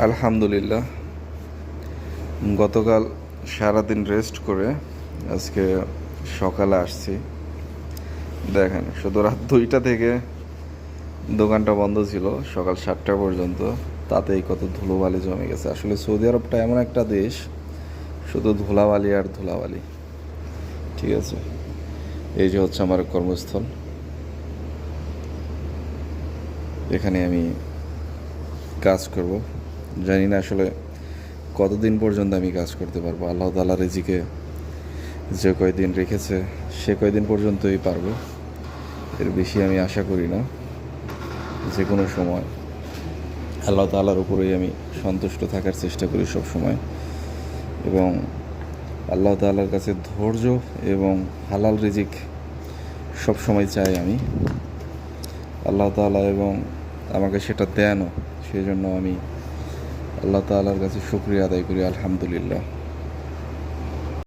আলহামদুলিল্লাহ, গতকাল সারাদিন রেস্ট করে আজকে সকালে আসছি। দেখেন, শুধু রাত 2টা থেকে দোকানটা বন্ধ ছিল সকাল 7টা পর্যন্ত, তাতেই কত ধুলোবালি জমে গেছে। আসলে সৌদি আরবটা এমন একটা দেশ, শুধু ধুলাবালি আর ধুলাবালি। ঠিক আছে, এই যে হচ্ছে আমার কর্মস্থল, এখানে আমি কাজ করব। জানি না আসলে কতদিন পর্যন্ত আমি কাজ করতে পারবো। আল্লাহ তাআলা রিজিকে যে কয়দিন রেখেছে সে কয়দিন পর্যন্তই পারবো, এর বেশি আমি আশা করি না। যে কোনো সময় আল্লাহ তাআলার উপরেই আমি সন্তুষ্ট থাকার চেষ্টা করি সব সময়, এবং আল্লাহ তাআলার কাছে ধৈর্য এবং হালাল রিজিক সব সময় চাই আমি। আল্লাহ তাআলা এবং আমাকে সেটা দেনও, সেই জন্য আমি আল্লাহ তাআলার কাছে শুকরিয়া আদায় করি, আলহামদুলিল্লাহ।